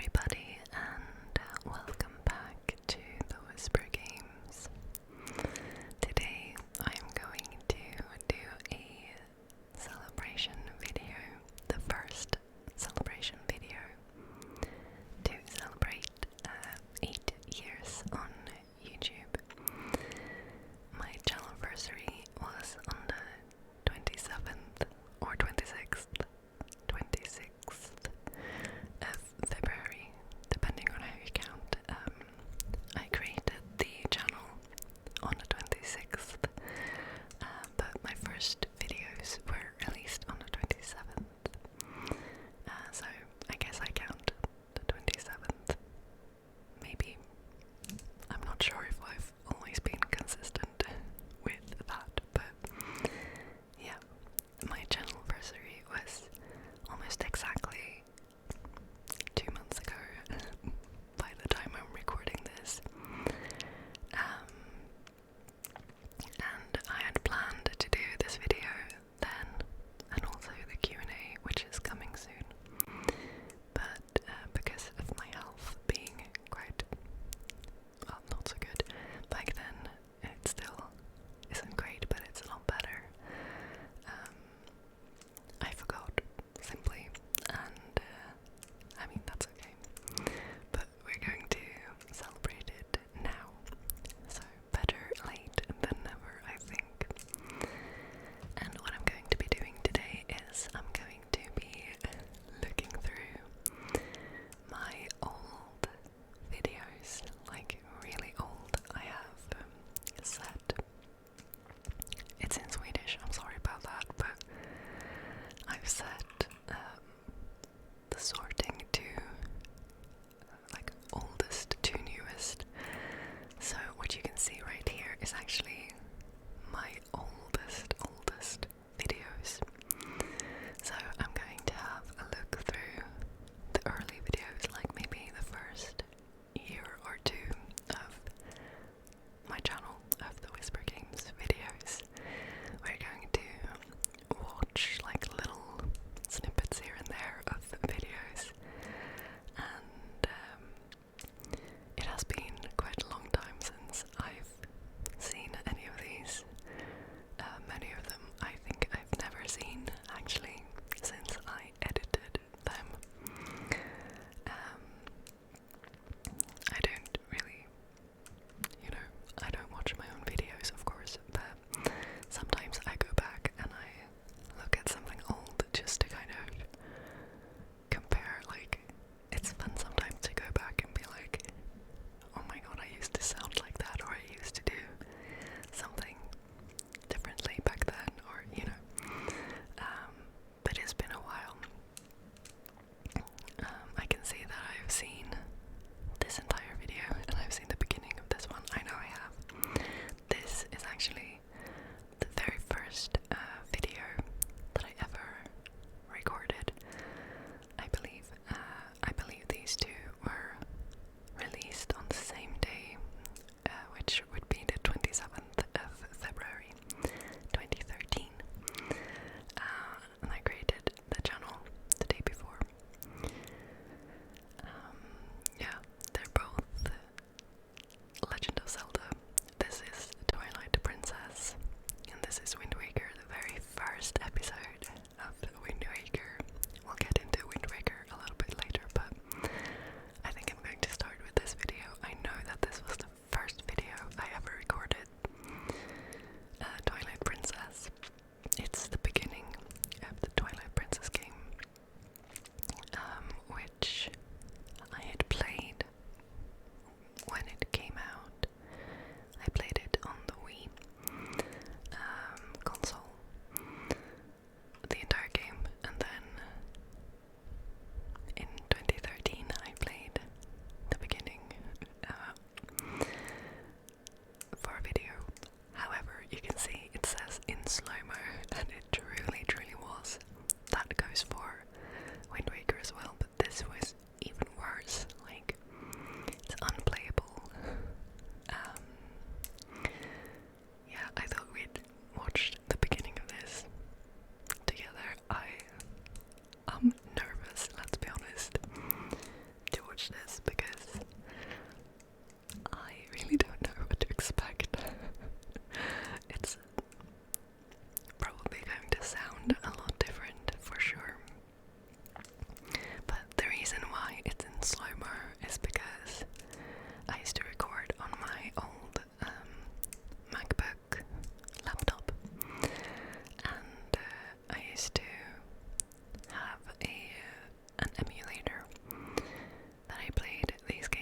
everybody, and welcome back to the Whisper Games. Today I'm going to do a celebration video, the first celebration video to celebrate 8 years on YouTube. My channelversary was on the 27th or 26th of February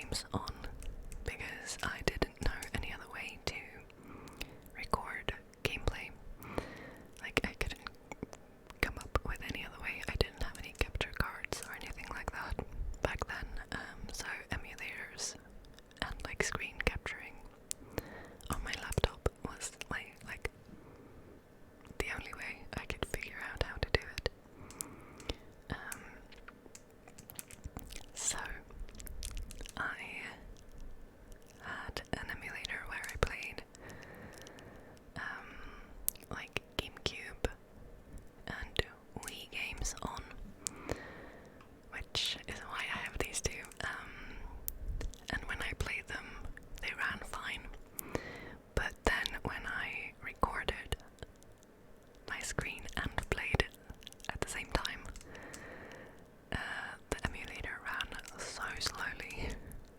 games on because I didn't know any other way to record gameplay. Like, I couldn't come up with any other way. I didn't have any capture cards or anything like that back then, so emulators and like screen capturing on my laptop was like the only way I could figure out how to do it. So I had an emulator where I played like GameCube and Wii games on, which is why I have these two. And when I played them, they ran fine. But then when I recorded my screen and played it at the same time, the emulator ran so slowly.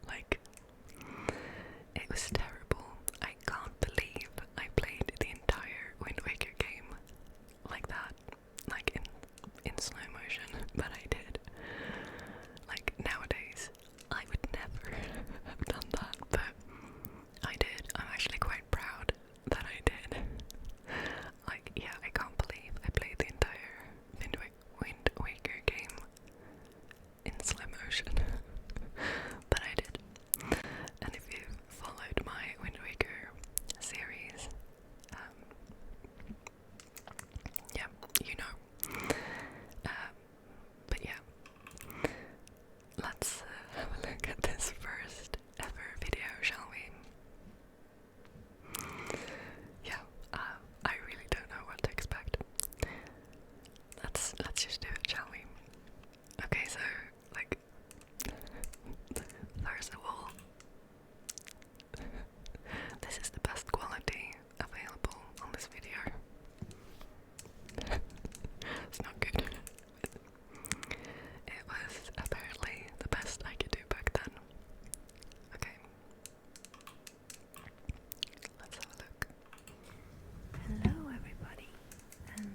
Like, it was terrible. I can't believe I played the entire Wind Waker game like that, like in slow motion, but I did. Like, nowadays, I would never have done that, but I did. I'm actually quite proud that I did. Like, yeah, I can't believe I played the entire Wind Waker game in slow motion, but I did. And if you've followed my Wind Waker series, yeah, you know. But yeah, let's have a look at this first ever video, shall we? Yeah, I really don't know what to expect. Let's just do it, shall we? Okay, so like, first of all, this is the best quality available on this video. It's not good. It was apparently the best I could do back then. Okay. Let's have a look. Hello everybody, and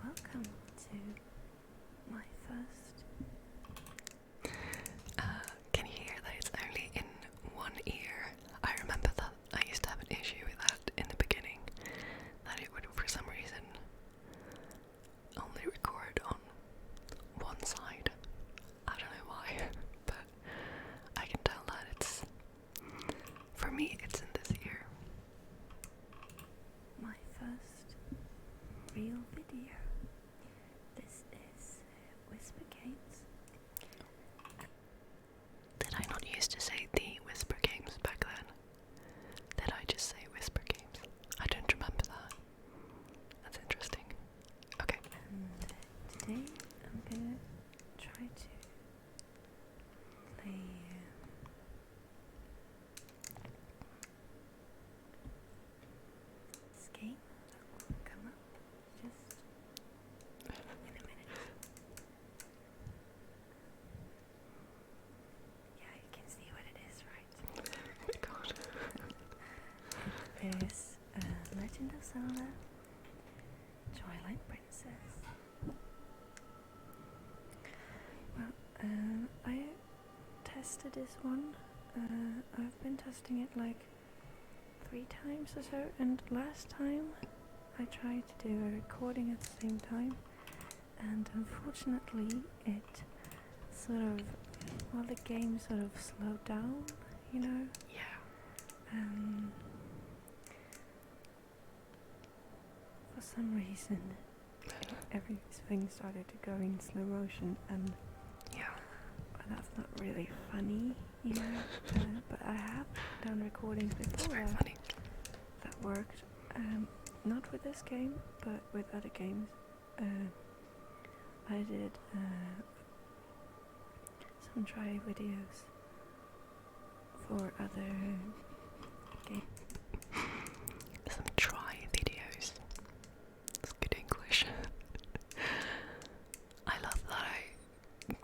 welcome to my first... Can you hear that it's only in one ear? I remember that I used to have an issue with that in the beginning, that it would for some reason only record on one side. I don't know why, but I can tell that it's, for me, it's in this ear. my first real video. This is Whisper Games. Did I not used to say the Whisper Games back then? Did I just say Whisper Games? I don't remember that. That's interesting. Okay. And today I'm gonna try to play this game that will come up just in a minute. Yeah, you can see what it is, right? Oh my god. It is Legend of Zelda Twilight Princess. Well, I tested this one. I've been testing it like 3 times or so, and last time I tried to do a recording at the same time, and unfortunately it sort of, well, the game sort of slowed down, you know. Yeah. For some reason, everything started to go in slow motion, and Yeah. well, that's not really funny, you know. But I have done recordings It's before very funny. that worked. Not with this game, but with other games. I did some try videos for other games. Some try videos. That's good English. I love that I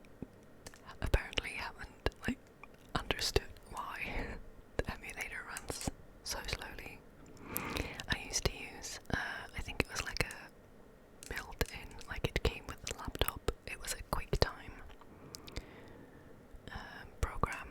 apparently haven't like understood why the emulator runs so slowly. I used to use I think it was like a built-in, like it came with the laptop. It was a QuickTime program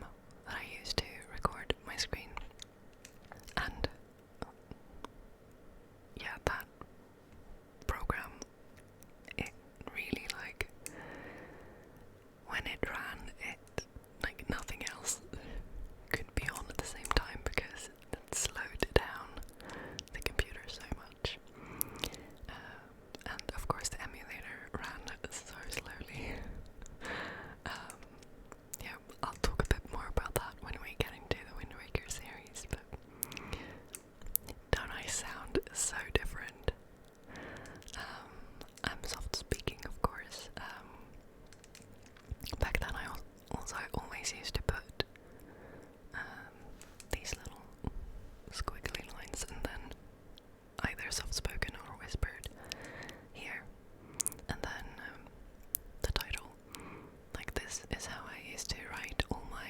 this is how I used to write all my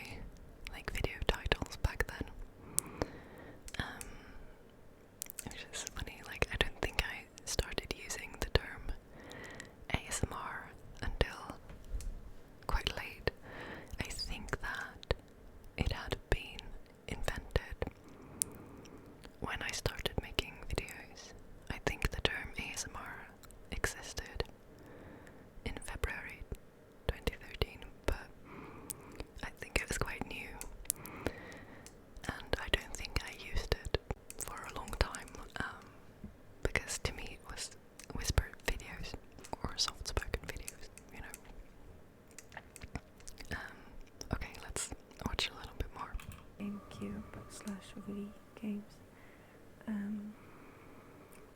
like video titles back then. Which is funny, like I don't think I started using the term ASMR until quite late. I think that it had been invented when I started making videos. I think the term ASMR existed in February 2013, but I think it was quite new, and I don't think I used it for a long time, because to me it was whispered videos or soft-spoken videos, you know. Okay, let's watch a little bit more. GameCube/Wii games.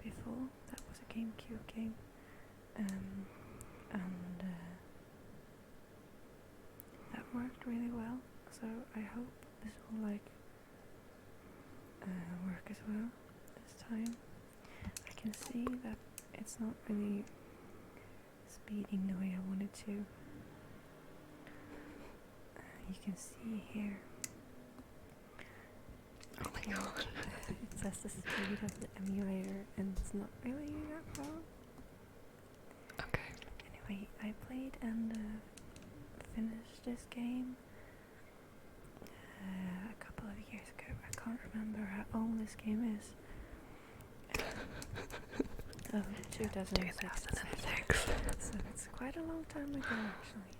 Before that was a GameCube game, and that worked really well. So I hope this will like work as well this time. I can see that it's not really speeding the way I want it to. You can see here. Oh my god. It says the speed of the emulator, and it's not really that well. Okay. Anyway, I played and finished this game a couple of years ago. I can't remember how old this game is. 2006. 2006. So it's quite a long time ago, actually.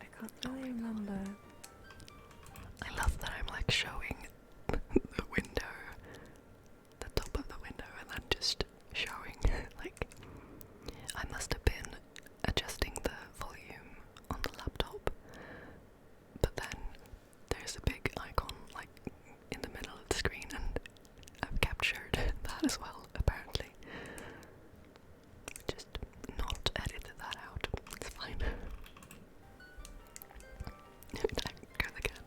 I can't really remember. I love that I'm like showing the window, the top of the window, and then just showing, like, I must have been adjusting the volume on the laptop, but then there's a big icon like in the middle of the screen, and I've captured that as well, apparently. Just not edited that out, it's fine. Go again.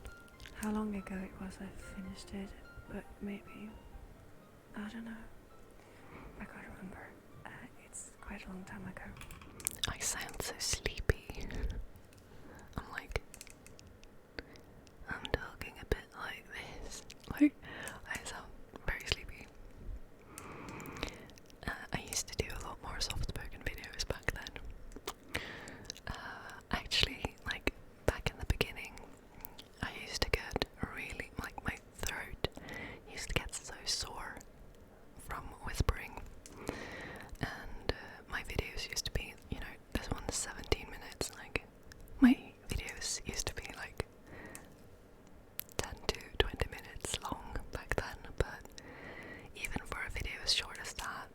How long ago it was I finished it, but maybe, I don't know. I can't remember. It's quite a long time ago. I sound so sleepy. I'm talking a bit like this. Like, I sound very sleepy. I used to do a lot more soft-spoken videos back then. Actually, like, back in the beginning, I used to get really, like, my throat used to get so sore from whispering, and my videos used to be, you know, this one's 17 minutes, like, my videos used to be like 10 to 20 minutes long back then, but even for a video as short as that,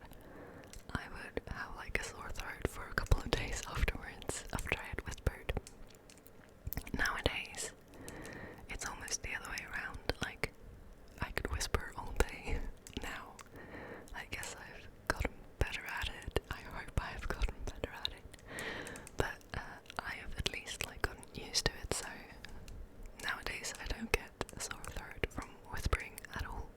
I would have like a sore throat for a couple of days afterwards, after I had whispered. Nowadays, it's almost the other way around, like, I could whisper all day now. I guess I've gotten better at it. I hope I have gotten better at it. But I have at least like gotten used to it, so nowadays I don't get a sore throat from whispering at all.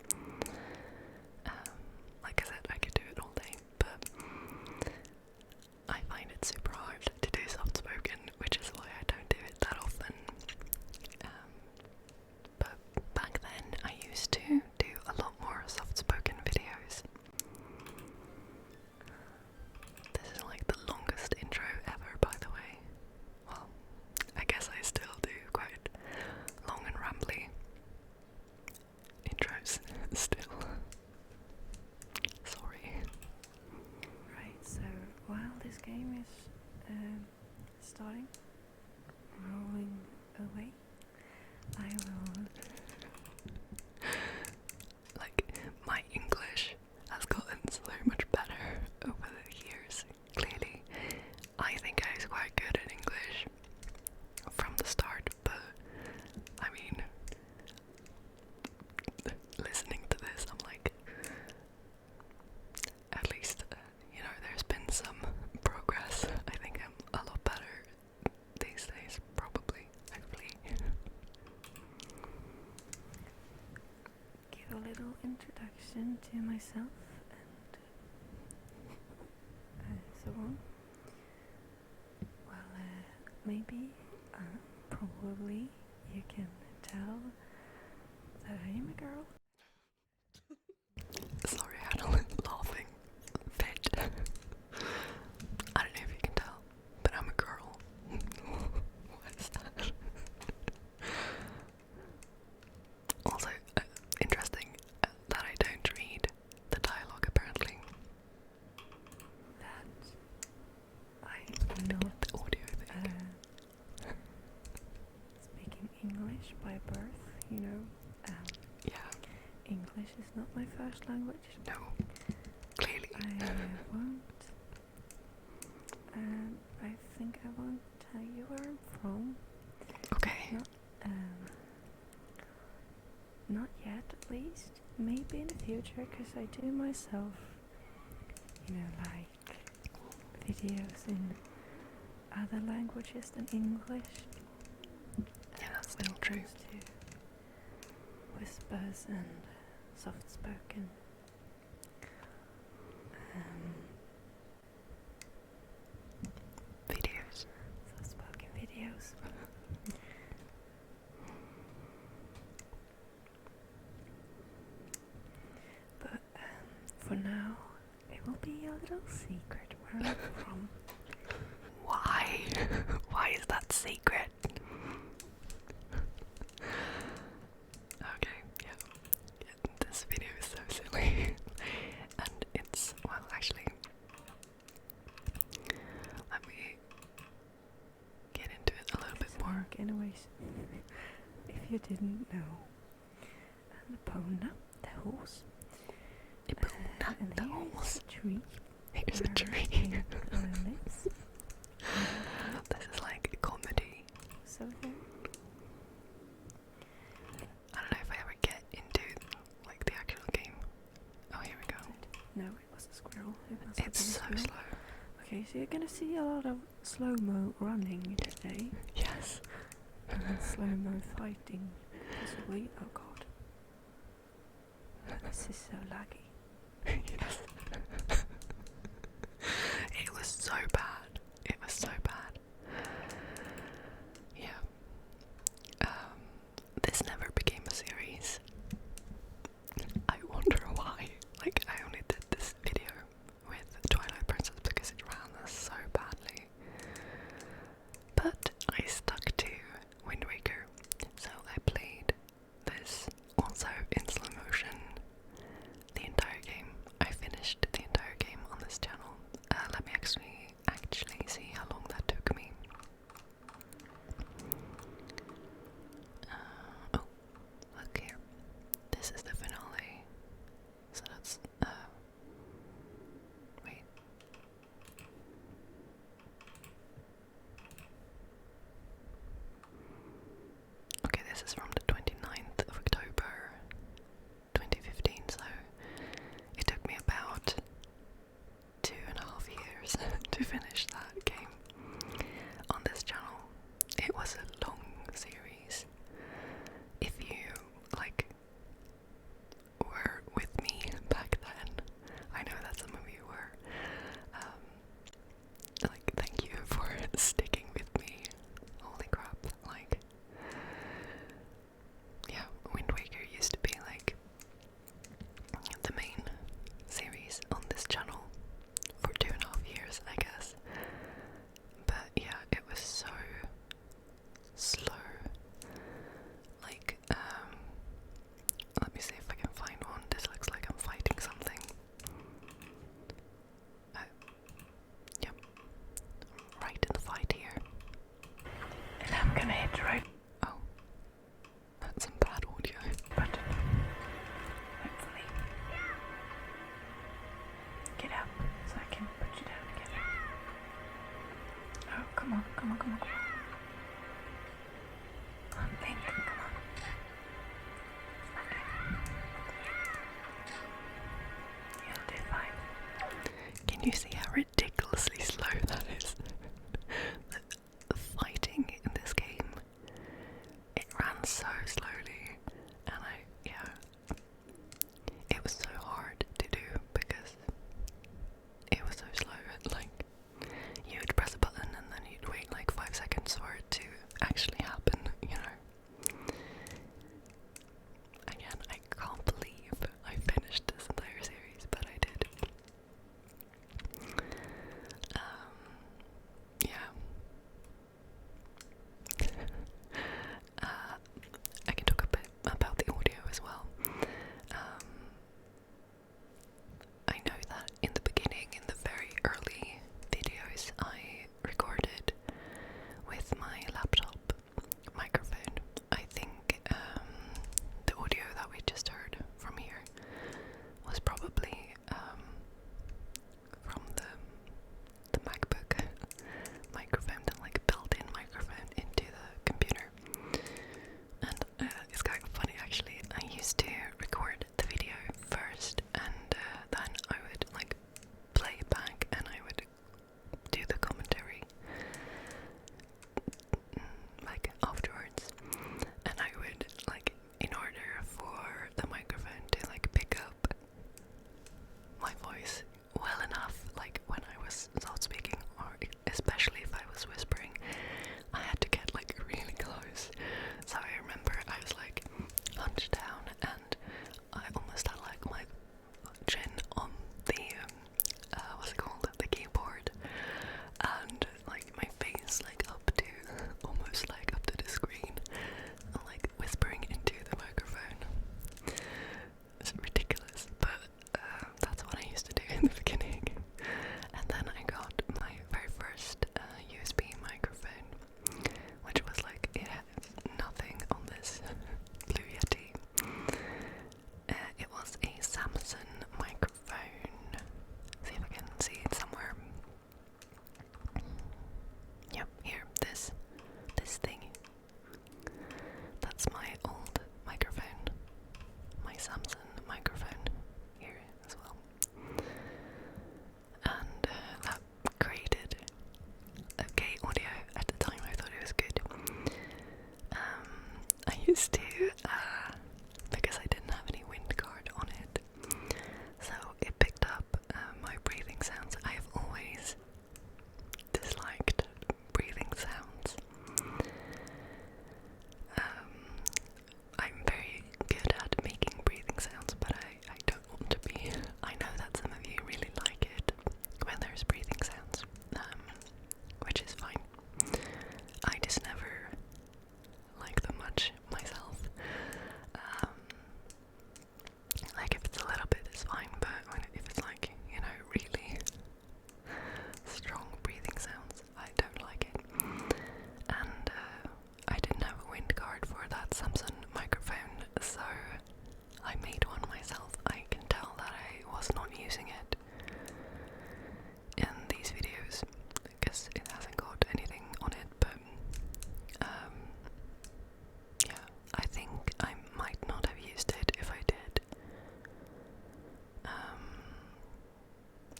Like I said, I could do it all day, but I find it super hard to do soft spoken, which is why I don't do it that often. But back then I used to do a lot more soft spoken videos. This is like the longest intro ever, by the way. Well, I guess I still do quite long and rambly intros still. Sorry. Right, so while this game is starting, rolling away, I will. Like, my English has gotten so much better over the years. Clearly, I think I was quite good at English from the start, but I mean, listening to this, I'm like, at least, you know, there's been some progress. I think I'm a lot better these days, probably, hopefully. Give a little introduction to myself and so on. Well, maybe, probably, you can tell that I am a girl. Sorry, I had a little laughing fit. I don't know if you can tell, but I'm a girl. What is that? Also, interesting that I don't read the dialogue apparently. I'm not the audio thing. Speaking English by birth, you know. Yeah. English is not my first language. No. Clearly. I won't. I think I won't tell you where I'm from. Okay. Not yet, at least. Maybe in the future, because I do myself, you know, like videos in other languages than English. Yeah, that's still true. To whispers and soft-spoken videos. Soft-spoken videos. But for now, it will be a little secret where I'm from. Why? Why is that secret? Okay, yeah. This video is so silly. And it's, well, actually, let me get into it a little bit more. Anyways, if you didn't know, Epona, the horse. Epona, And the here's horse. a tree. Here's a tree. Lives. This is like a comedy. So there. I don't know if I ever get into like the actual game. Oh, here we go. No, it was a squirrel. It's so slow. Okay, so you're gonna see a lot of slow-mo running today. Yes. And slow-mo fighting. Possibly. Oh god. This is so laggy. Yes. It was so bad. It was so bad. Yeah. This never became a series. I wonder why. Like, I only did this video with Twilight Princess because it ran so badly. But I stuck to Wind Waker, so I played this also in slow motion the entire game. I finished the entire game on this channel. Let me actually see how long that took me. Oh, look here. This is the finale. So that's wait. Okay, this is from the 29th of October 2015, so it took me about 2.5 years to finish that game on this channel. It was a long series. If you like were with me back then, I know that some of you were. Like, thank you for sticking with me. Holy crap! Like, yeah, Wind Waker used to be like the main series on this channel for 2.5 years, I guess. But yeah, it was so slow. Like, let me see if I can find one. This looks like I'm fighting something. Yep. Right in the fight here. And I'm gonna hit right Oh. That's some bad audio. button. Hopefully. Get up so I can put you down again. Oh, come on. Think, come on. You'll do fine. Can you see how ridiculously slow that is? The fighting in this game, it ran so slowly, and it was so hard to do because it was so slow. Like, you would press a button and then you'd wait like 5 seconds used to, because I didn't have any wind guard on it, so it picked up my breathing sounds. I have always disliked breathing sounds. I'm very good at making breathing sounds, but I don't want to be. I know that some of you really like it when there's breathing sounds, which is fine. I just never like them much myself. Like if it's a little bit, it's fine, but if it's like, you know, really strong breathing sounds, I don't like it. And I didn't have a wind guard for that Samsung microphone, so I made one myself. I can tell that I was not using it in these videos because it hasn't got anything on it, but yeah, I think I might not have used it if I did.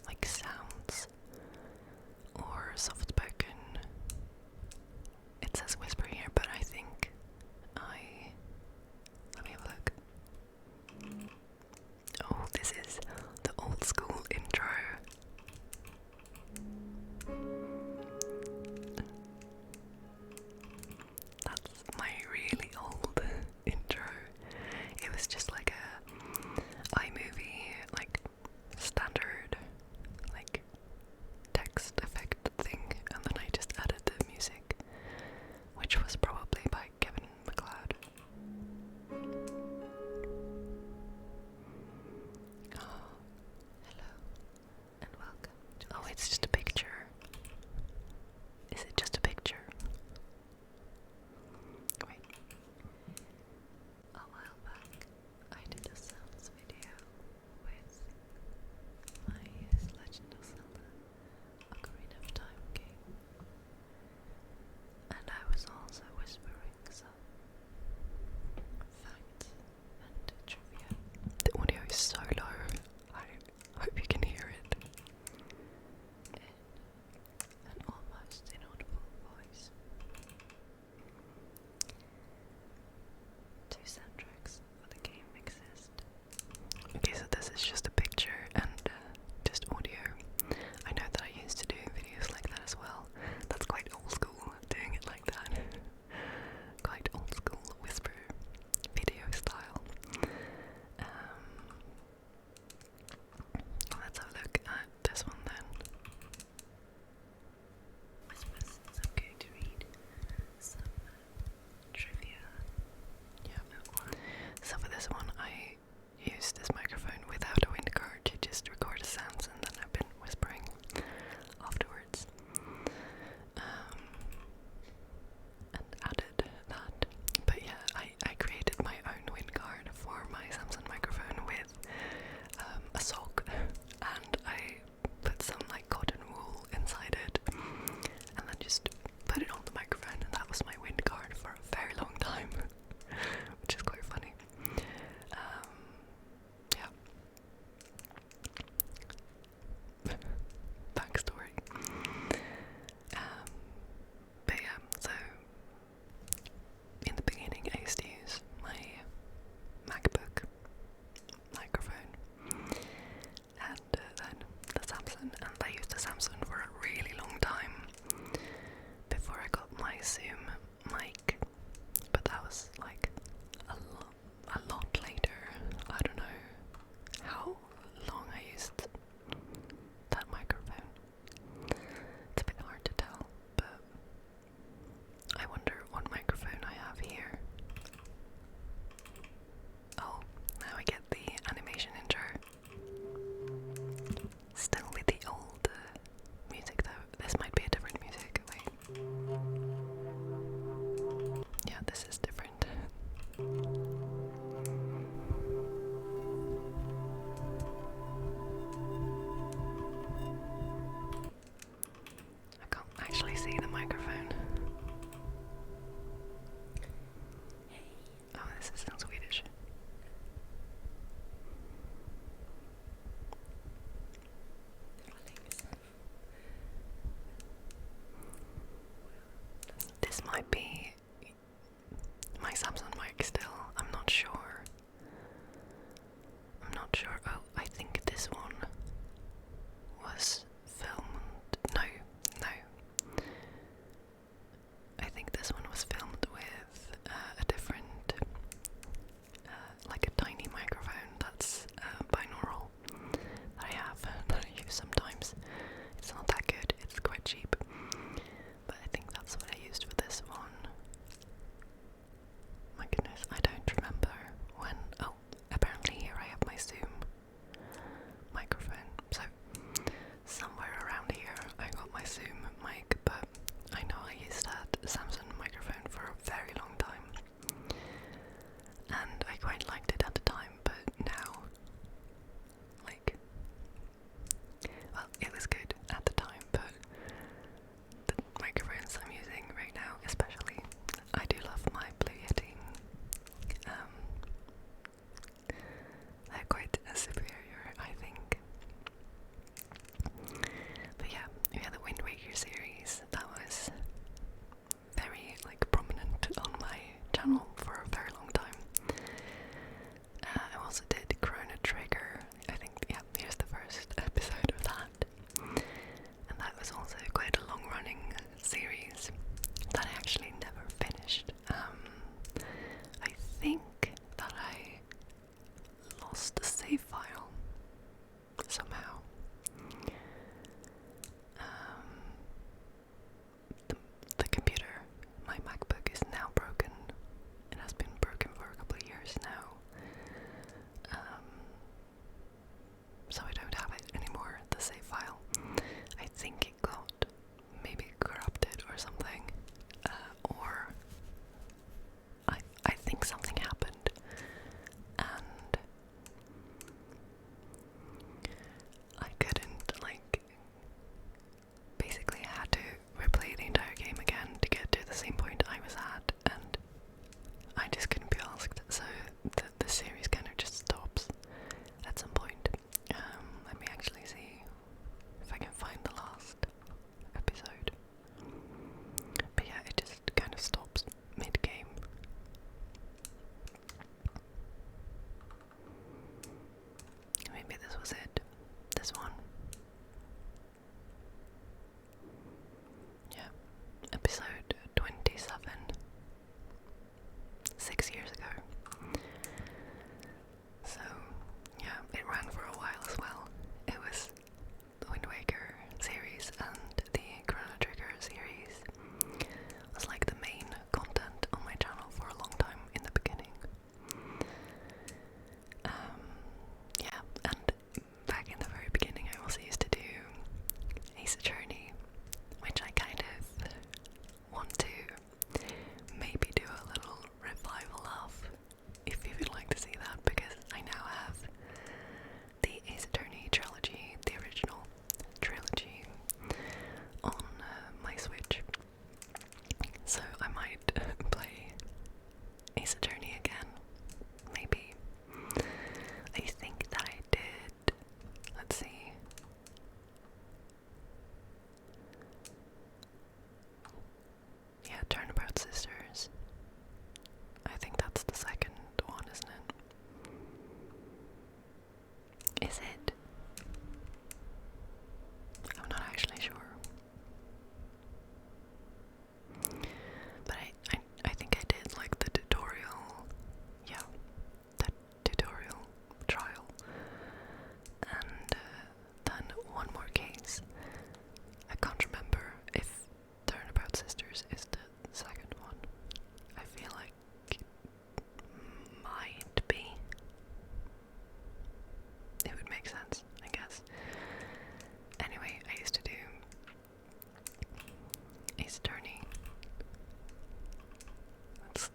Like sounds or soft spoken. It says whisper here, but I think let me have a look. Oh, this is the old school intro. That's my really old intro. It was just like a iMovie, like standard, like text effect thing.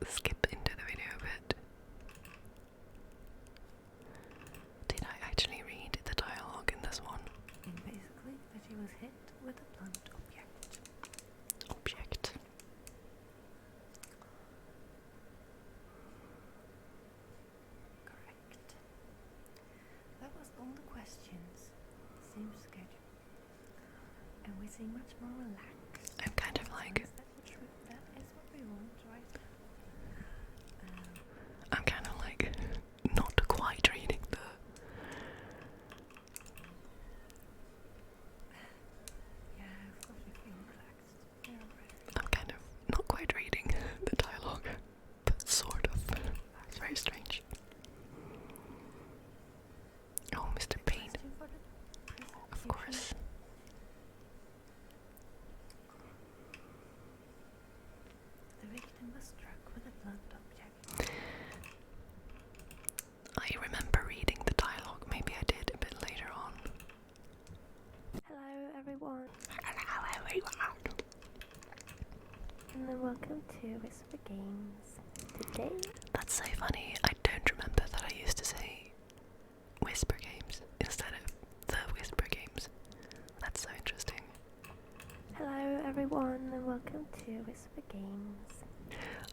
skip into the video a bit. Did I actually read the dialogue in this one? Basically, that he was hit with a blunt object. Object. Correct. That was all the questions. Seems good. And we seem much more relaxed. I'm kind of like... That is what we want, right? I'm kind of like not quite reading the... Yeah, of course you feel relaxed. Yeah, right. I'm kind of not quite reading the dialogue, but sort of. It's very strange. Oh, Mr. Payne. Of course. The victim was struck with a blunt object. I remember reading the dialogue, maybe I did a bit later on. Hello everyone, Hello everyone! and welcome to Whisper Games. Today, That's so funny, I don't remember that I used to say Whisper Games instead of the Whisper Games. That's so interesting. hello everyone, and welcome to Whisper Games.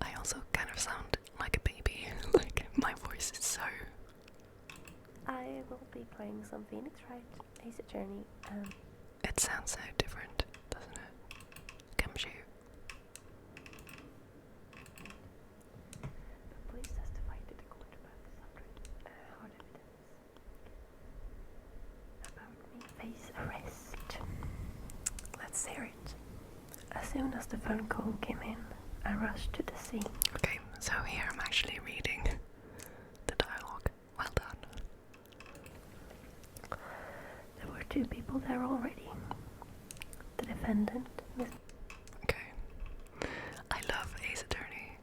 I also kind of sound like a baby, like my voice is so... I will be playing some Phoenix Wright Ace Attorney. It sounds so different, doesn't it? Come shoot. The police testified to the court about the subject. Hard evidence about me face arrest. Let's hear it. As soon as the phone call came in, I rushed to the scene. Okay, so here I'm actually reading the dialogue. Well done. There were two people there already. The defendant, Miss. Okay. I love Ace Attorney.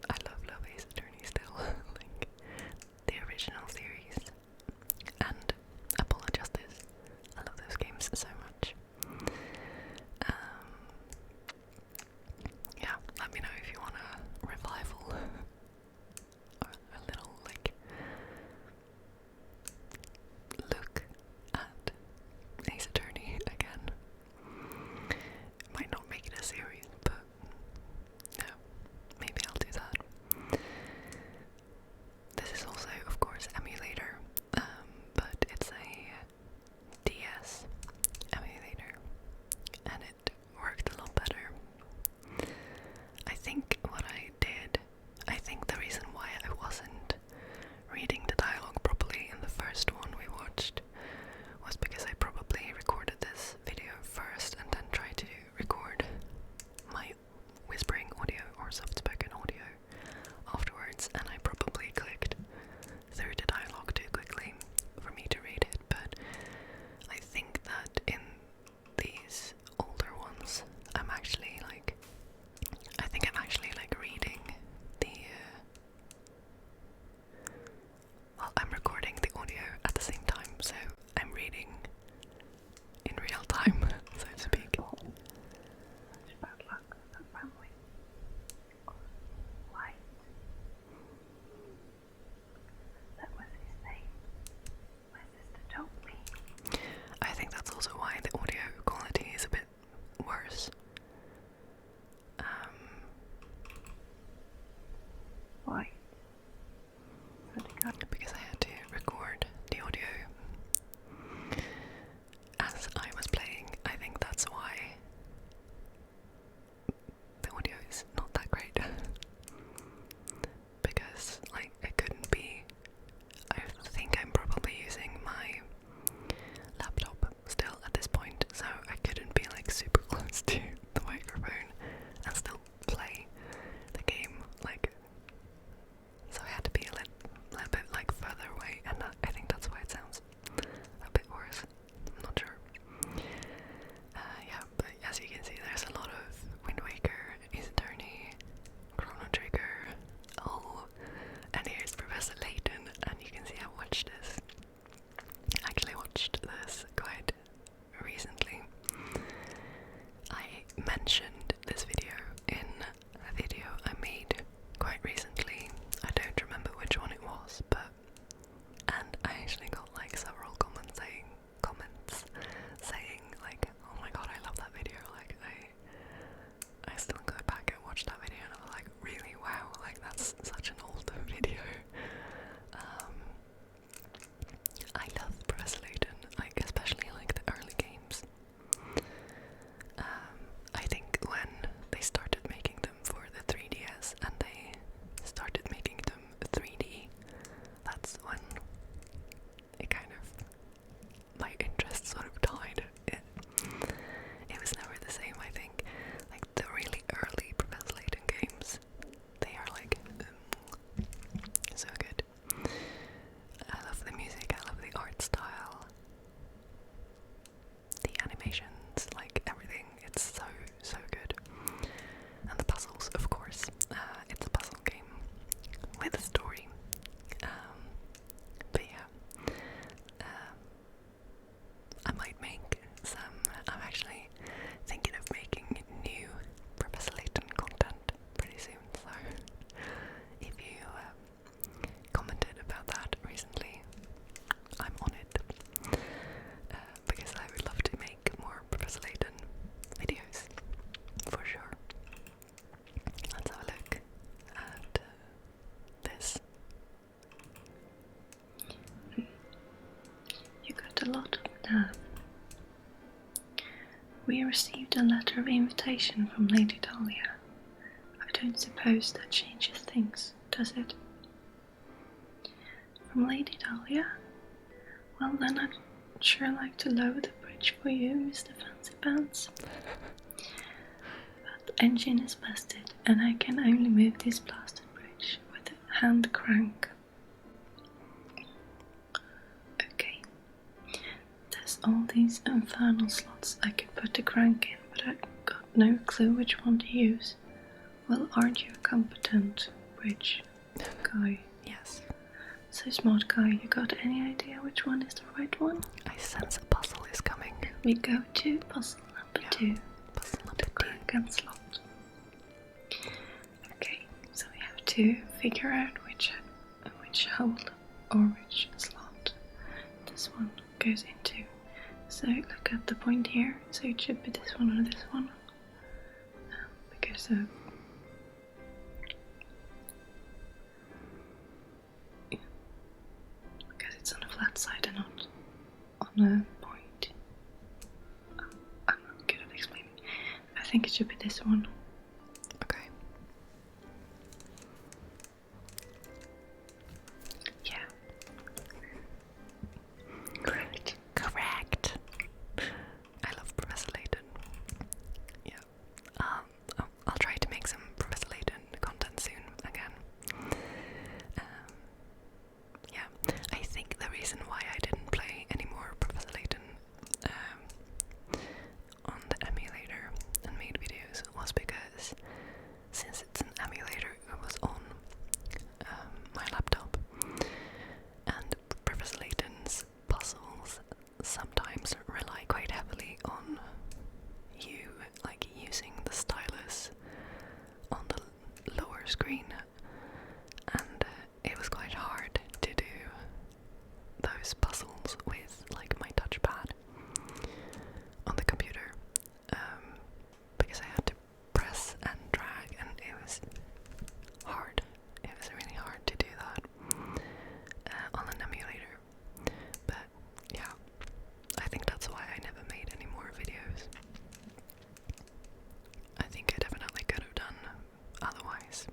I love Ace Attorney still. Like, the original series. And Apollo Justice. I love those games so much. Yeah, let me know if you want a revival. Or a little, like, look at Ace Attorney again. Might not make it a series, but no, maybe I'll do that. This is also, of course, emulator, but it's a DS emulator, and it worked a lot better. I think what I think the reason why I wasn't reading the dialogue properly in the first one we watched was because I probably recorded this video first and then tried to record my whispering audio or soft-spoken audio afterwards, and I probably clicked through the dialogue too quickly for me to read it, but I think that in these older ones I think I'm actually like reading the well, I'm recording the audio at the same time, so I'm reading in real time, so to speak. Bad luck, that family. Why? That was his name. My sister told me. I think that's also why the audio quality is a bit worse. Why? Because I had to record the audio as I was playing. I think that's why the audio received a letter of invitation from Lady Dahlia. I don't suppose that changes things, does it? From Lady Dahlia? Well then, I'd sure like to lower the bridge for you, Mr. Fancy Pants. But the engine is busted, and I can only move this blasted bridge with a hand crank. Okay. There's all these infernal slots I could put the crank in, but I've got no clue which one to use. Well, aren't you a competent bridge guy? Yes. So smart guy, you got any idea which one is the right one? I sense a puzzle is coming. We go to puzzle number 2. Puzzle number 2. Crank and slot. Okay, so we have to figure out which hole or which slot this one goes into. So look at the point here, so it should be this one or this one. Because it's on a flat side and not on a point. I'm not good at explaining. I think it should be this one. Okay. Yeah. Correct. Correct. I love Professor Layton. Yeah. I'll try to make some Professor Layton content soon again. Yeah. I think the reason why I didn't play any more Professor Layton on the emulator and made videos was because since it's an emulator, it was on my laptop, and Professor Layton's puzzles sometimes rely quite heavily on you like using the stylus on the lower screen, and it was quite hard to do those puzzles with like my touchpad on the computer, because I had to press and drag, and it was hard. It was really hard to do that on an emulator. But yeah, I think that's why I never made any more videos. I think I definitely could have done otherwise.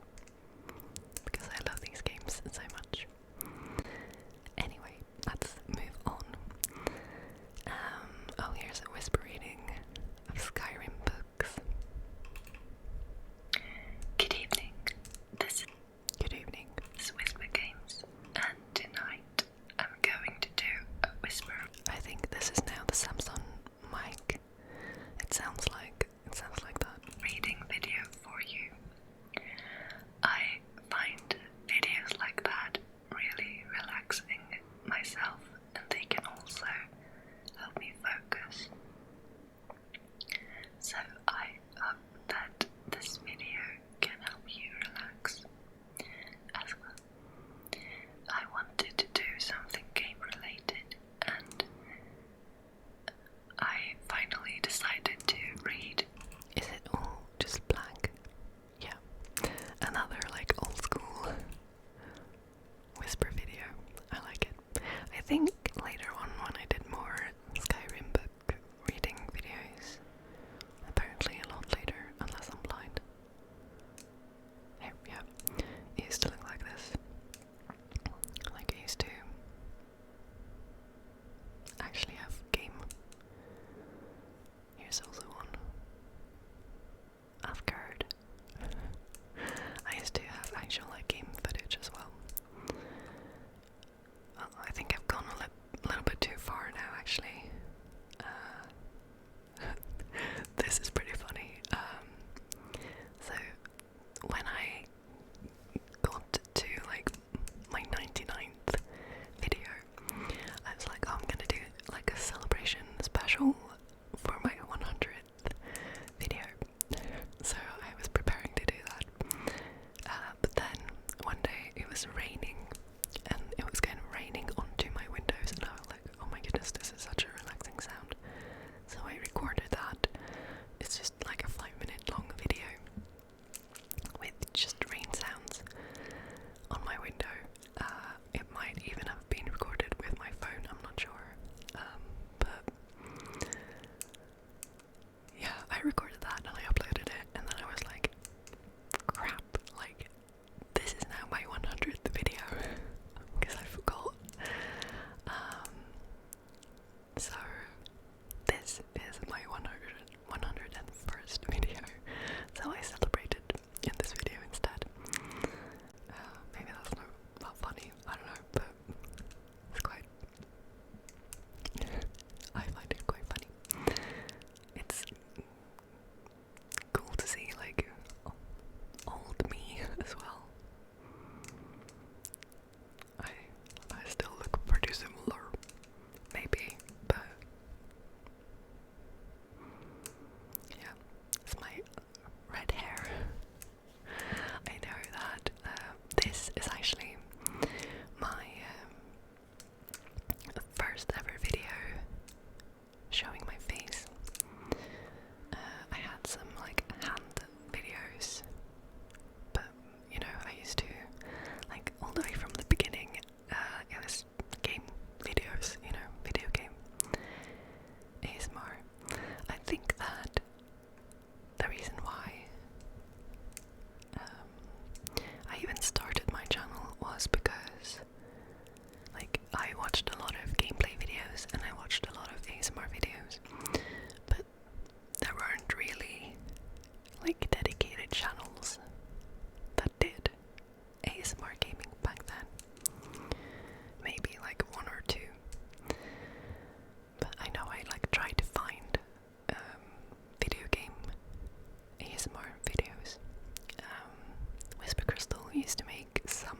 used to make some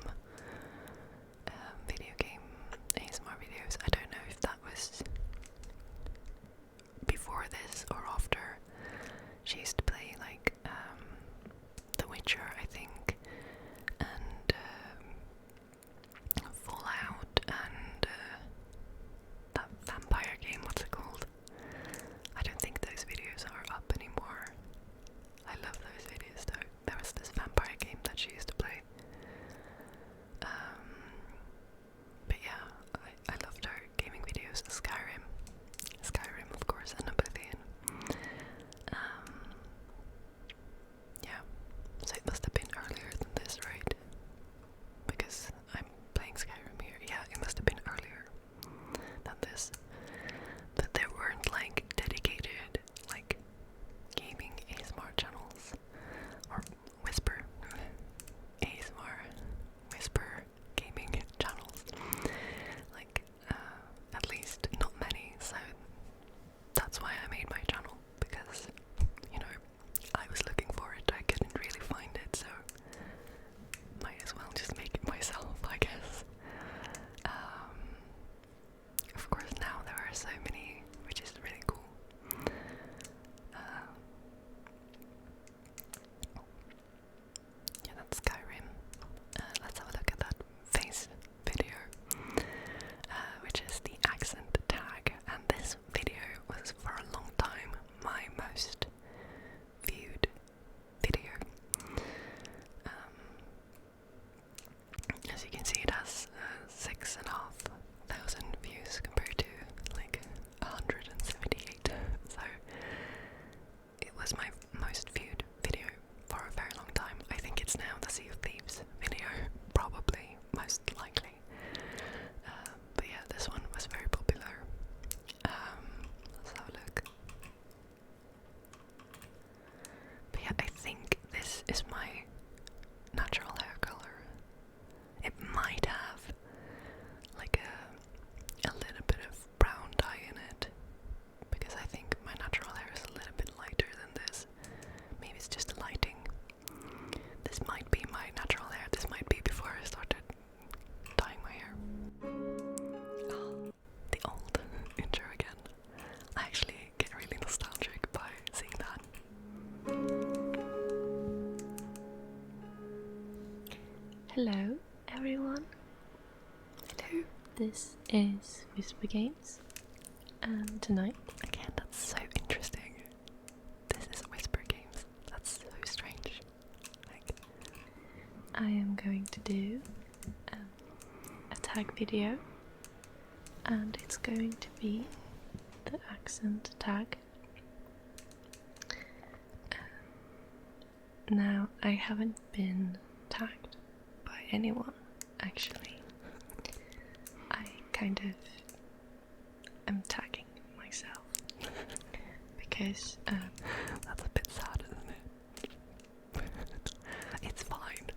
video game ASMR videos. I don't know if that was before this or after. She used to play like The Witcher, I think, and Fallout, and that vampire game, what's it called? I don't think those videos are up anymore. I love those videos though. There was this vampire game that she used to play. But yeah, I loved her gaming videos. Skyrim of course, and Oblivion. Yeah, so it must have been earlier than this, right? Because I'm playing Skyrim here. Yeah, it must have been earlier than this. But there weren't like dedicated like gaming ASMR channels or whisper ASMR whisper gaming channels. Like at least not many, so that's why I made my channel, because you know, I was looking for it, I couldn't really find it, so might as well just make it myself, I guess. Of course now there are so many, which is really cool. Yeah, that's Skyrim. Let's have a look at that face video, which is the accent tag, and this video was for a long time my most viewed video. As you can see, it has 6,500 views compared to like 178, so it was my most viewed video for a very long time. I think it's now the Sea of Thieves video, probably, most likely. But yeah, this one was very popular. Let's have a look. But yeah, I think this is my natural hair color. It might have like a little bit of brown dye in it, because I think my natural hair is a little bit lighter than this. Maybe it's just the lighting. This might be my natural hair. This might be before I started dyeing my hair. Oh, the old intro again. I actually get really nostalgic by seeing that. Hello, everyone. Hello. This is Whisper Games, and tonight Again, that's so interesting. This is Whisper Games. That's so strange. Like, I am going to do a tag video, and it's going to be the accent tag. Now, I haven't been tagged by anyone, actually. I kind of am tagging myself because that's a bit sad, isn't it? It's fine.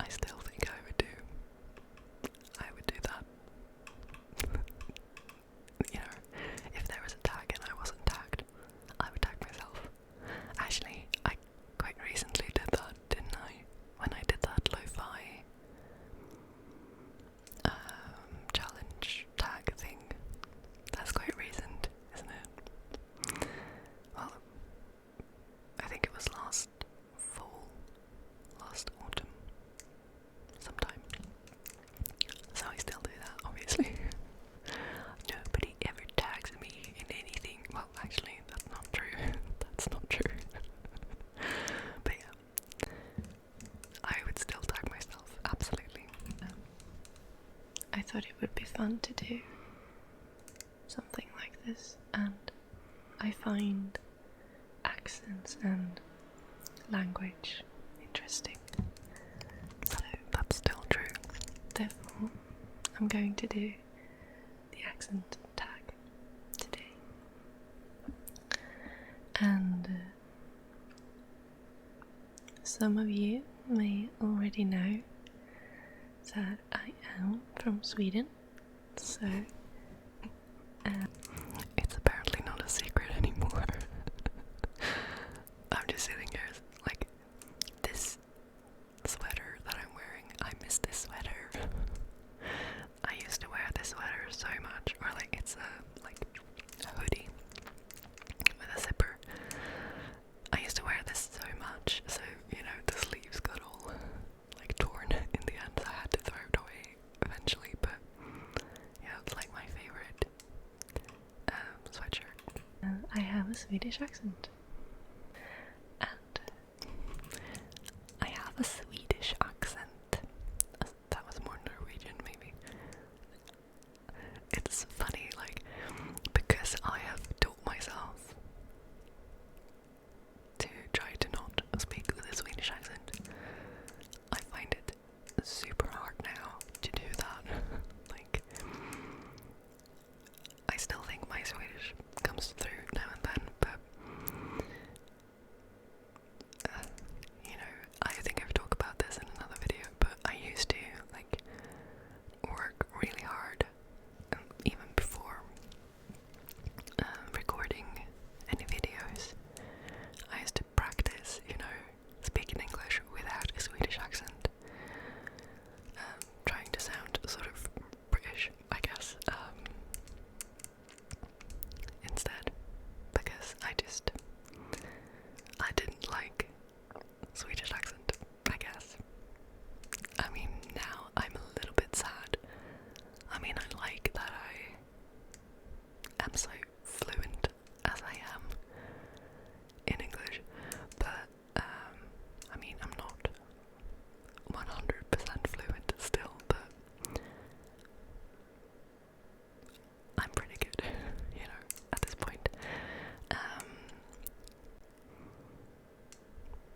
I still think I would do that. You know, if there was a tag and I wasn't tagged, I would tag myself. Actually, I quite recently did that, didn't I? When I did that lo-fi challenge tag thing. That's quite recent, isn't it? Well, I think it was last fall, last autumn, sometime. So I still do that, obviously. Nobody ever tags me in anything. Well, actually, that's not true. That's not true. But yeah, I would still tag myself, absolutely. I thought it would be fun to do something like this, and I find accents and language interesting. So That's still true. therefore, I'm going to do the accent tag today. And some of you may already know that I am from Sweden, so It's apparently not a secret anymore. I'm just sitting here like, this Swedish accent. And I have a Swedish accent. That was more Norwegian, maybe. It's funny, like, because I have taught myself to try to not speak with a Swedish accent. I find it super hard now to do that. Like, I still think my Swedish comes through now and then, but you know, I think I've talked about this in another video, but I used to like work really hard, even before recording any videos. I used to practice, you know, speaking English without a Swedish accent, trying to sound sort of British, I guess, instead, because I didn't like Swedish accent, I guess. I mean, now I'm a little bit sad. I mean, I like that I am so fluent as I am in English, but I mean, I'm not 100% fluent still, but I'm pretty good, you know, at this point.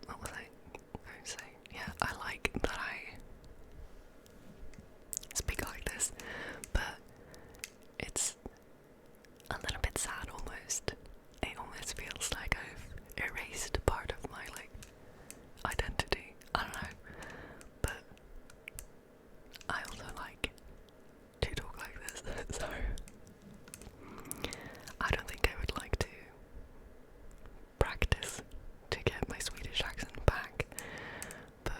What was I going to say? Yeah, I like that I speak like this, but it's a little bit sad almost. It almost feels like I've erased part of my, like, identity. I don't know, but I also like to talk like this, so I don't think I would like to practice to get my Swedish accent back, but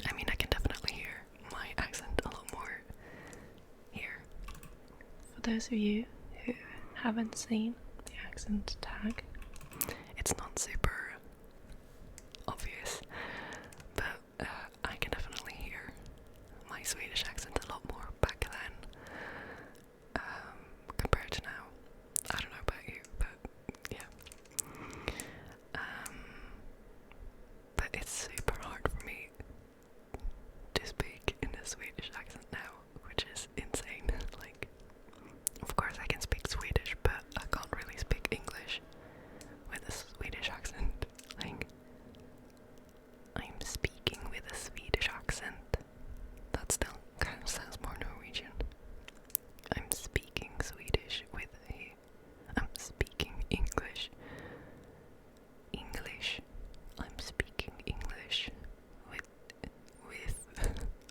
I mean, I can definitely hear my accent a lot more here. For those of you who haven't seen the accent tag, It's not super obvious, but I can definitely hear my Swedish accent a lot more back then, compared to now. I don't know about you, but yeah. But it's super hard for me to speak in a Swedish accent now, which is insane. Like, of course I can speak Swedish, but I can't really speak English with a Swedish accent. Like, I'm speaking with a Swedish accent. That still kind of sounds more Norwegian. I'm speaking Swedish with a... I'm speaking English. English. I'm speaking English with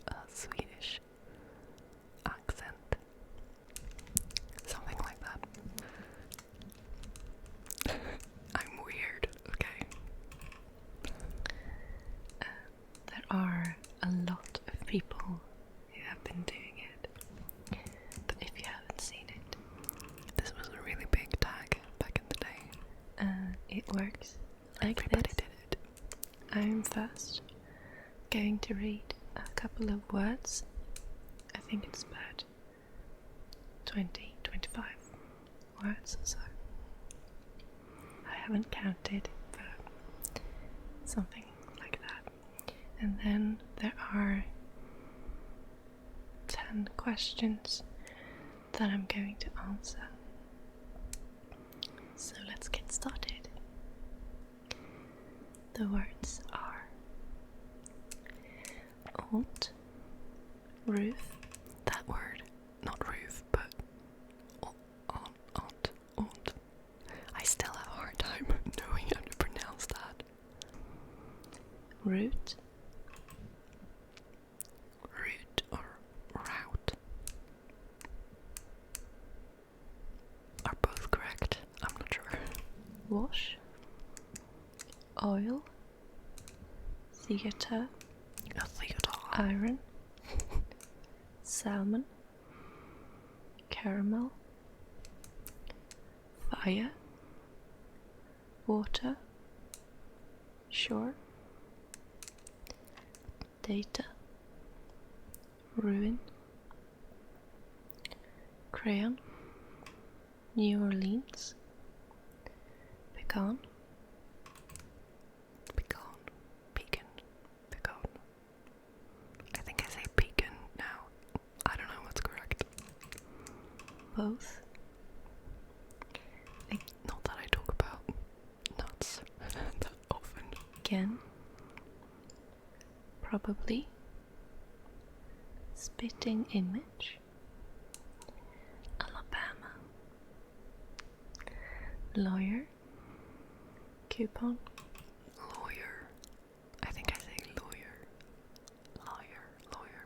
a Swedish accent. Something like that. I'm weird, okay? there are a lot of people who have been doing it. But if you haven't seen it, This was a really big tag back in the day. it works like Everybody this. did it. I'm first going to read a couple of words. I think it's about 20, 25 words or so. I haven't counted, but something like that. And then there are 10 questions that I'm going to answer. So let's get started. The words are ont, roof, That word, not roof, but aunt. I still have a hard time knowing how to pronounce that. root, Route or route are both correct. I'm not sure. wash, oil, theatre, A theater. iron, salmon, caramel, fire, water, shore, data, ruin, crayon, New Orleans, Pecan. Pecan. Pecan. Pecan. I think I say pecan now. I don't know what's correct. Both. Not that I talk about nuts that often. Again. Probably. Spitting image. Alabama. Lawyer. Coupon. Lawyer. I think I say lawyer. Lawyer.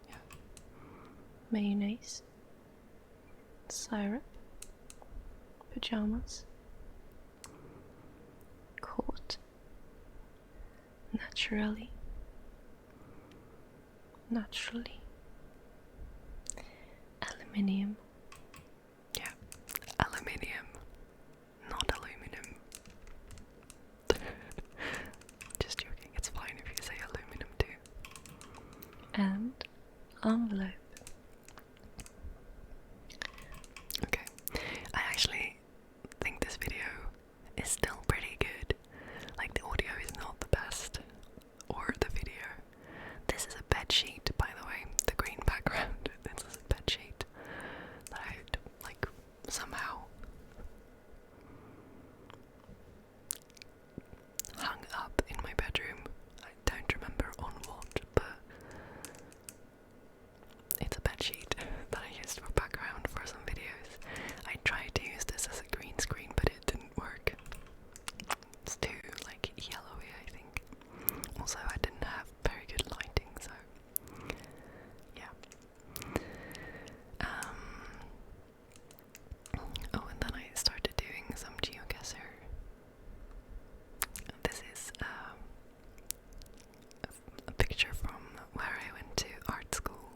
Yeah. Mayonnaise. Syrup. Pajamas. Court. Naturally. Aluminium. Yeah, aluminium, not aluminum. Just joking, it's fine if you say aluminum too. And envelope. Okay, I actually think this video is still pretty good. Like, the audio is not the best, or the video. This is a bed sheet, by the way. The green background. This is a bed sheet that I like somehow hung up in my bedroom. I don't remember on what, but it's a bed sheet that I used for background for some videos. I tried to use this as a green screen, but it didn't work. It's too like yellowy, I think. Also, I didn't have very good lighting, so yeah. Oh, and then I started doing some geoguessr. This is a picture from where I went to art school.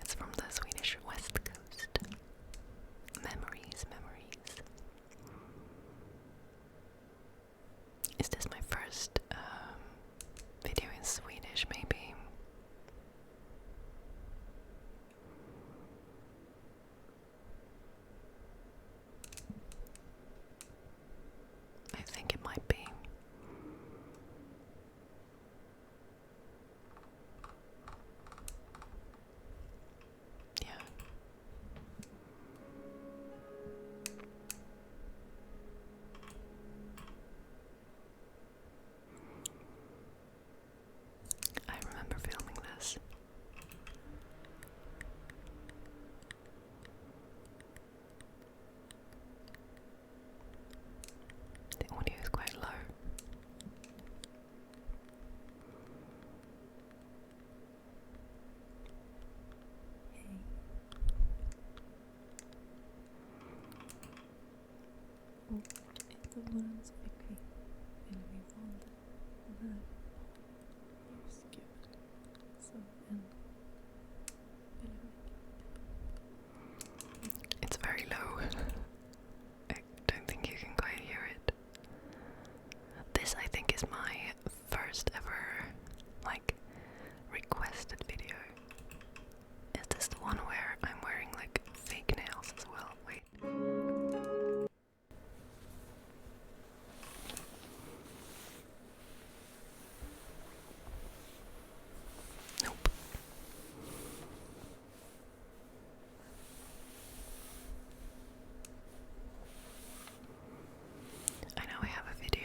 It's from the Swedish west coast. Memories. Is this my first video in Swedish, maybe? I think it might be. Yeah. I remember filming this. The audio is quite low. Inte våran så fick vi, eller vi valde den här ljusgul som en It's very low. I don't think you can quite hear it. This, I think, is my first ever, like, requested video. Is this the one where I'm wearing, like, fake nails as well? Wait. Nope. I know I have a video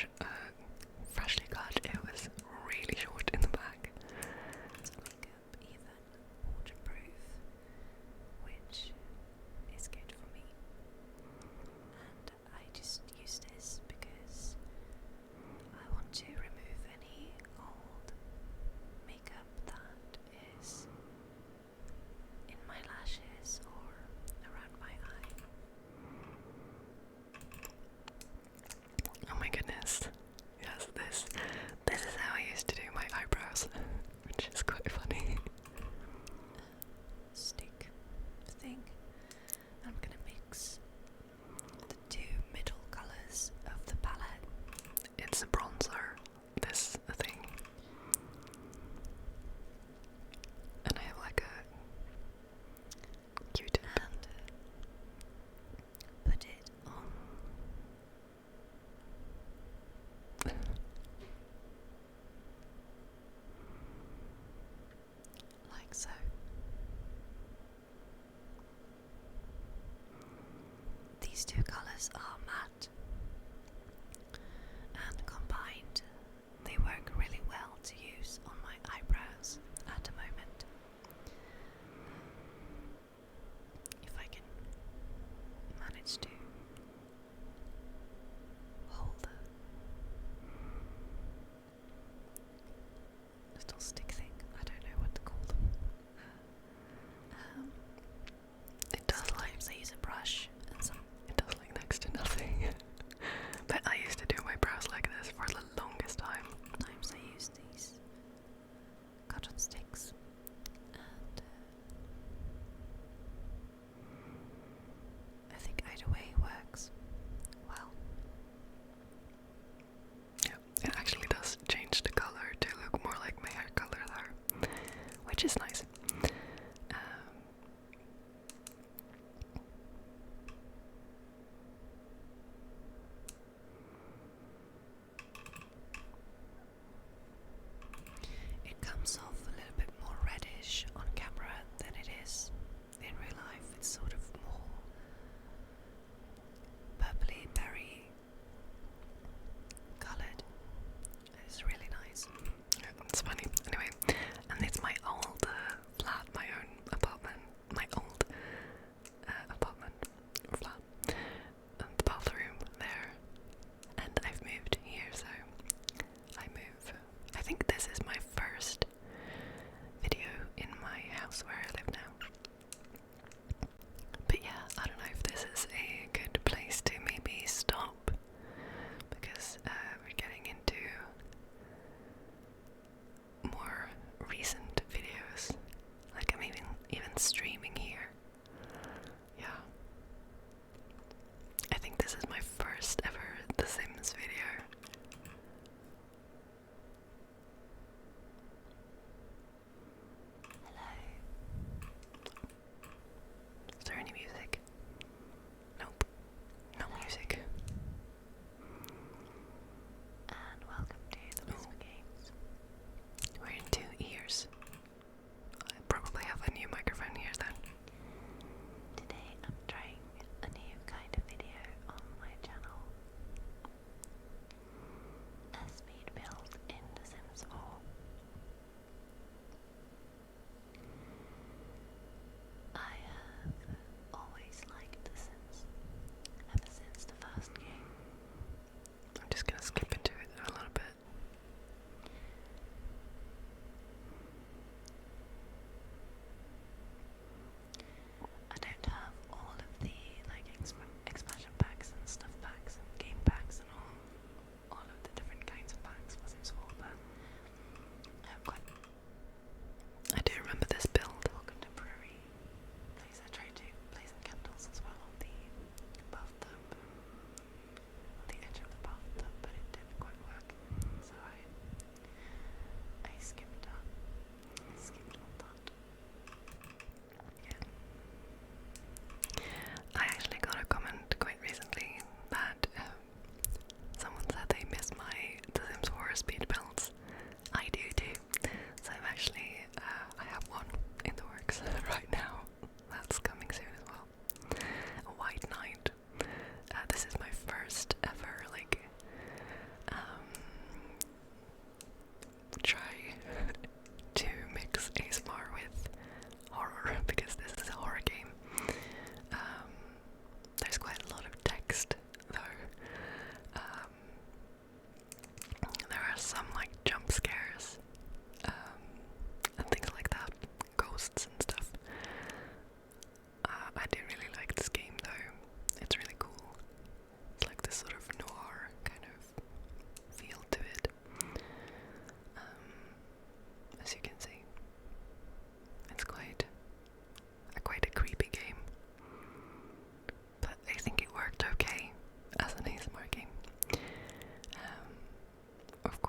brush, freshly cut. It was really short in the back. To make up even waterproof, which is good for me. And I just use this because I want to remove any old makeup that is in my lashes or around my eye. Oh my goodness. Yes, this is how I used to do my eyebrows, which is quite funny. Stick thing. I'm gonna mix the two middle colours of the palette. It's a bronzer, this thing. And I have like a Q-tip. And put it on like so. These two colours are matte, and combined they work really well to use on my eyebrows at the moment. If I can manage to hold a little stick thing, I don't know what to call them. It does like Sometimes I use a brush, and it does like next to nothing.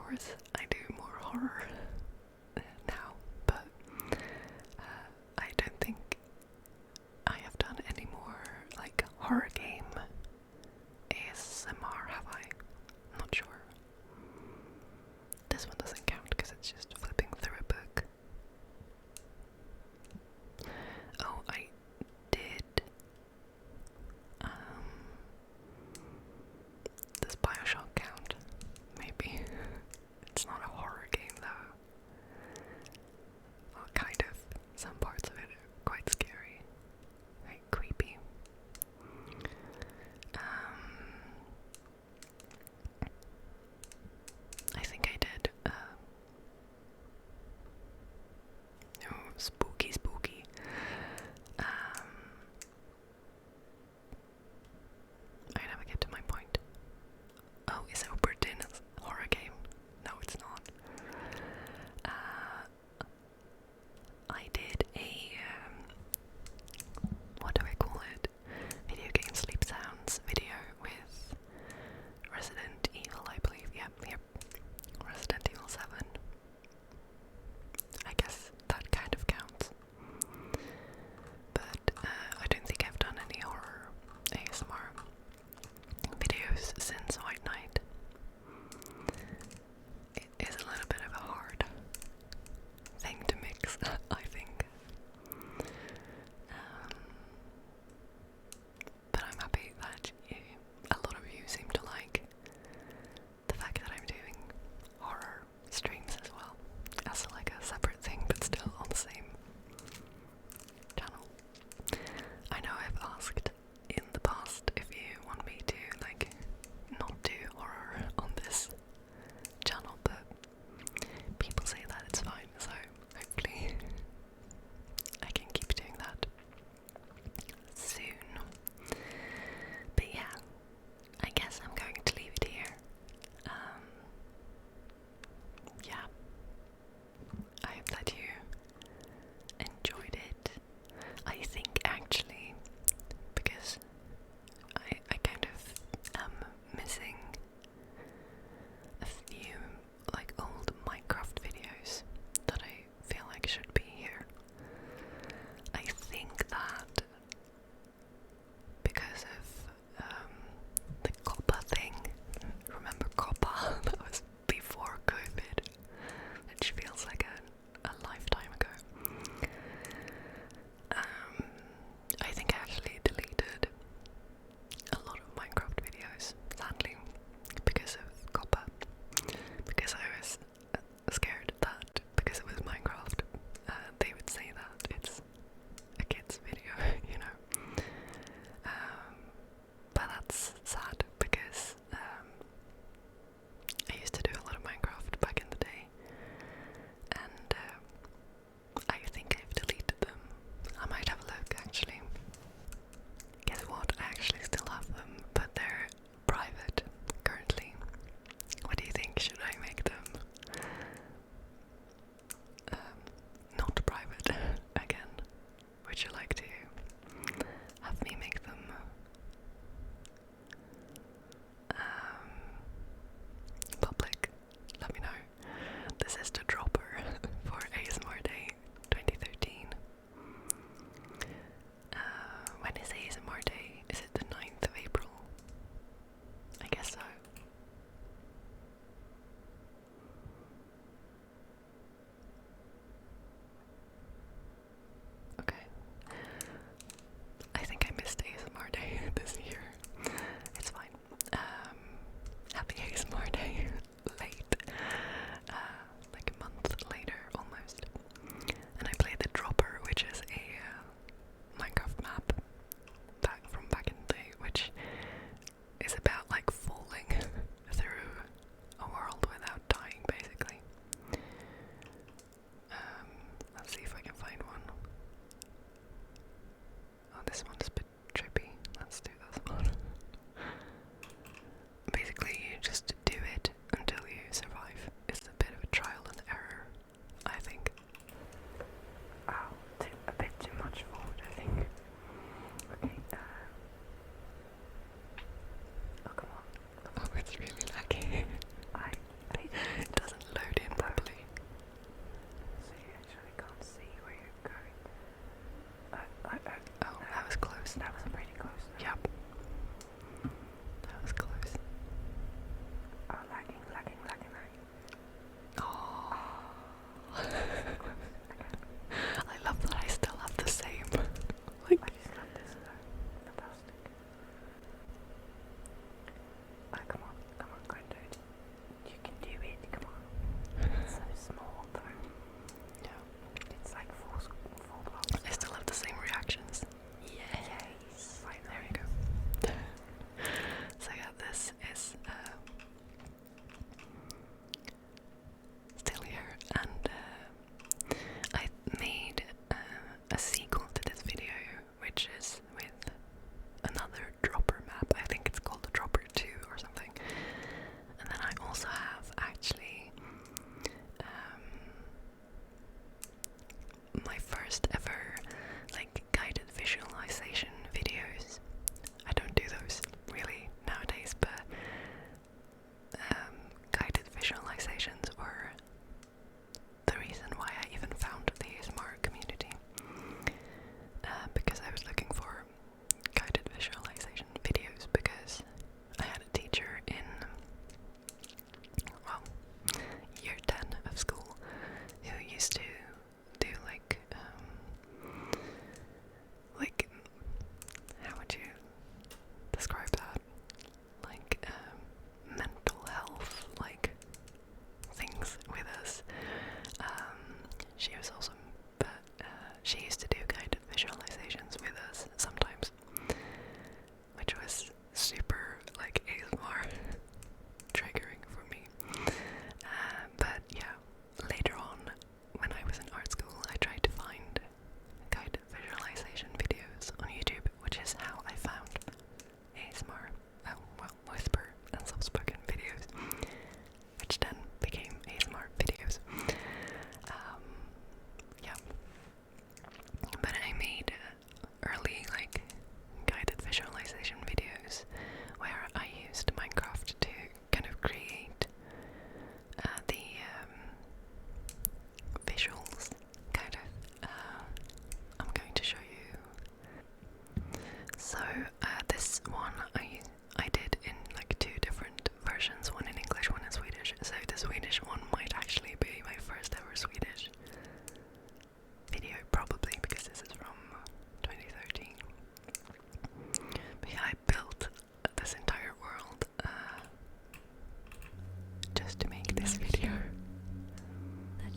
course, I do more horror now, but I don't think I have done any more like horror game ASMR, have I? I'm not sure. This one doesn't count because it's just flipping through a book. Oh, I did. Does Bioshock count? Maybe. It's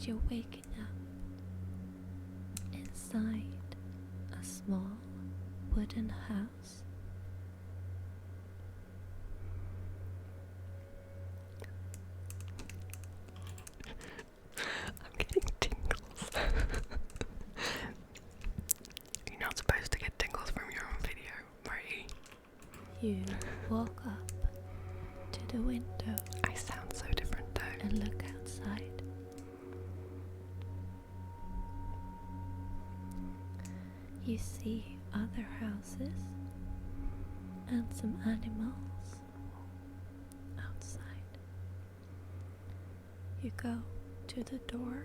you're waking up inside a small wooden house. I'm getting tingles. You're not supposed to get tingles from your own video, right? You walk up to the window. I sound so different though. And look outside. You see other houses and some animals outside. You go to the door,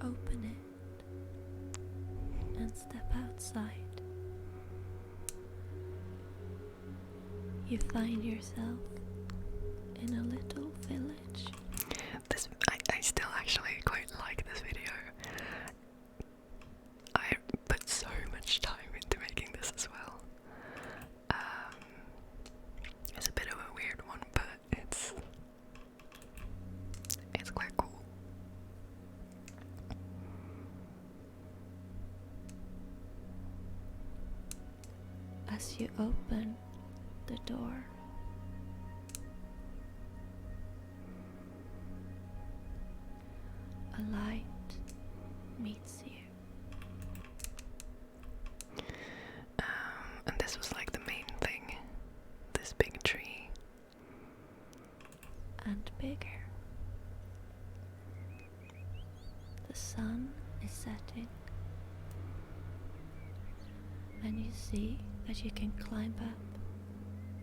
open it, and step outside. You find yourself in a little village. I still actually quite like this video. I put so much time into making this as well. It's a bit of a weird one, but it's quite cool. As you open the door, a light meets you. And this was like the main thing. This big tree. And bigger. The sun is setting, and you see that you can climb up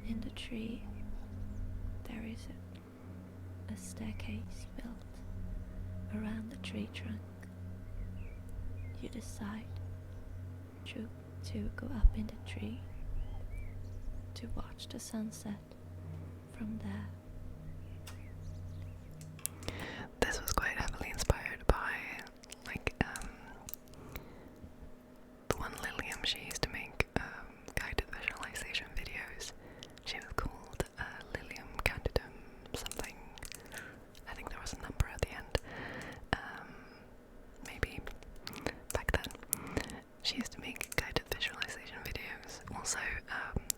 in the tree. There is a staircase built around the tree trunk. You decide to go up in the tree to watch the sunset from there. This was quite heavily inspired by the one Lilium. She used to make guided visualization videos. She was called Lilium Candidum something. I think there was a number at the end. Maybe back then. She used to make guided visualization videos. Also,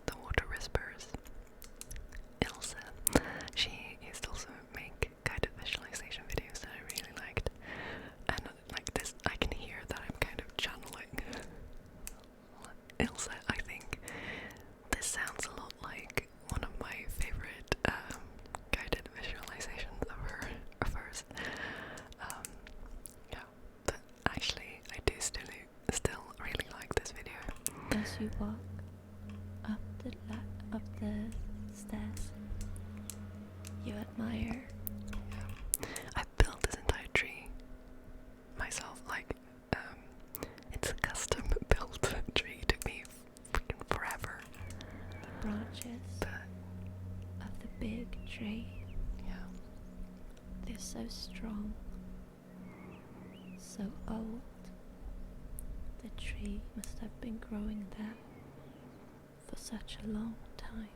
the Water Whispers. Ilse. She used to also make guided visualization videos that I really liked. And like this, I can hear that I'm kind of channeling Ilse, I think. This sounds a lot like one of my favorite guided visualizations of hers. Yeah, but actually I do still really like this video. As you walk up the stairs, you admire. Yeah. I built this entire tree myself, it's a custom built tree. It took me freaking forever. The branches of the big tree. Yeah. They're so strong, so old. The tree must have been growing there for such a long time.